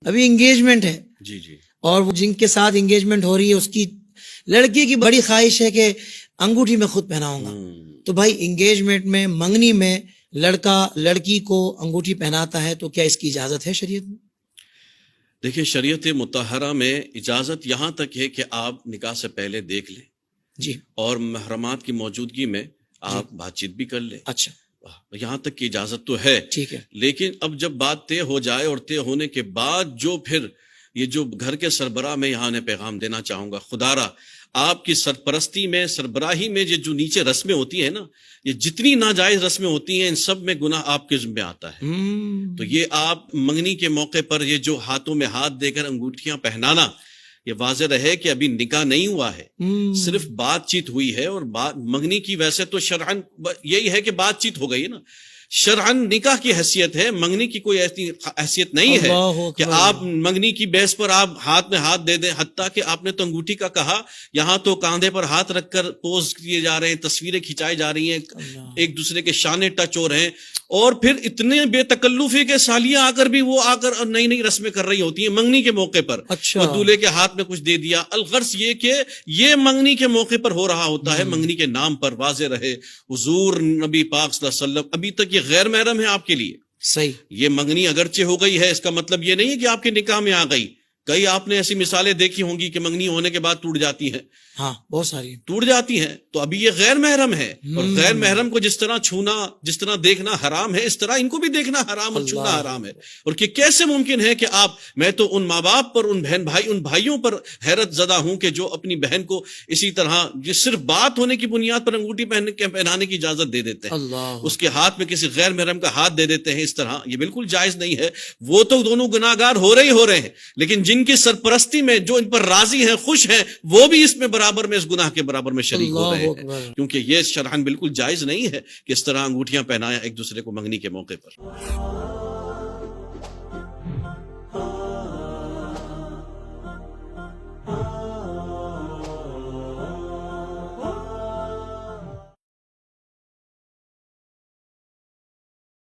ابھی انگیجمنٹ ہے جی جی اور وہ جن کے ساتھ انگیجمنٹ ہو رہی ہے اس کی لڑکی کی بڑی خواہش ہے کہ انگوٹھی میں خود پہناؤں گا. تو بھائی انگیجمنٹ میں منگنی میں لڑکا لڑکی کو انگوٹھی پہناتا ہے تو کیا اس کی اجازت ہے شریعت میں؟ دیکھیں شریعت مطہرہ میں اجازت یہاں تک ہے کہ آپ نکاح سے پہلے دیکھ لیں جی اور محرمات کی موجودگی میں آپ بات چیت بھی کر لیں. اچھا یہاں تک کی اجازت تو ہے. ٹھیک ہے. لیکن اب جب بات طے ہو جائے اور طے ہونے کے بعد جو پھر یہ جو گھر کے سربراہ میں یہاں نے پیغام دینا چاہوں گا، خدا را آپ کی سرپرستی میں سربراہی میں یہ جو نیچے رسمیں ہوتی ہیں نا، یہ جتنی ناجائز رسمیں ہوتی ہیں ان سب میں گناہ آپ کے ذمہ آتا ہے. تو یہ آپ منگنی کے موقع پر یہ جو ہاتھوں میں ہاتھ دے کر انگوٹھیاں پہنانا، یہ واضح رہے کہ ابھی نکاح نہیں ہوا ہے، صرف بات چیت ہوئی ہے. اور منگنی کی ویسے تو شرعن یہی ہے کہ بات چیت ہو گئی ہے نا، شرعن نکاح کی حیثیت ہے، منگنی کی کوئی ایسی حیثیت نہیں ہے کہ آپ منگنی کی بیس پر آپ ہاتھ میں ہاتھ دے دیں. حتیٰ کہ آپ نے تو انگوٹھی کا کہا، یہاں تو کاندھے پر ہاتھ رکھ کر پوز کیے جا رہے ہیں، تصویریں کھچائی جا رہی ہیں، ایک دوسرے کے شانے ٹچ ہو رہے ہیں. اور پھر اتنے بے تکلفی کے سالیاں آ کر بھی وہ آ کر نئی نئی رسمیں کر رہی ہوتی ہیں منگنی کے موقع پر. اچھا. وہ دولہے کے ہاتھ میں کچھ دے دیا. الغرض یہ کہ یہ منگنی کے موقع پر ہو رہا ہوتا ہے، منگنی کے نام پر. واضح رہے حضور نبی پاک صلی اللہ علیہ وسلم ابھی تک یہ غیر محرم ہے آپ کے لیے. صحیح. یہ منگنی اگرچہ ہو گئی ہے، اس کا مطلب یہ نہیں ہے کہ آپ کے نکاح میں آ گئی. کئی آپ نے ایسی مثالیں دیکھی ہوں گی کہ منگنی ہونے کے بعد ٹوٹ جاتی ہیں. ہاں بہت ساری ٹوٹ جاتی ہیں. تو ابھی یہ غیر محرم ہے، اور غیر محرم کو جس طرح چھونا، جس طرح دیکھنا حرام ہے، اس طرح ان کو بھی دیکھنا حرام اور چھونا حرام ہے. اور کہ کیسے ممکن ہے کہ میں تو ان ماں باپ پر، ان ان بھائیوں پر حیرت زدہ ہوں کہ جو اپنی بہن کو اسی طرح صرف بات ہونے کی بنیاد پر انگوٹھی پہنانے کی اجازت دے دیتے ہیں. اس کے ہاتھ میں کسی غیر محرم کا ہاتھ دے دیتے ہیں اس طرح. یہ بالکل جائز نہیں ہے. وہ تو دونوں گناہگار ہو رہے ہیں، لیکن جن کی سرپرستی میں جو ان پر راضی ہیں، خوش ہیں، وہ بھی اس میں برابر میں، اس گناہ کے برابر میں شریک ہو رہے ہیں. کیونکہ یہ شرعاً بالکل جائز نہیں ہے کہ اس طرح انگوٹھیاں پہنایا ایک دوسرے کو منگنی کے موقع پر.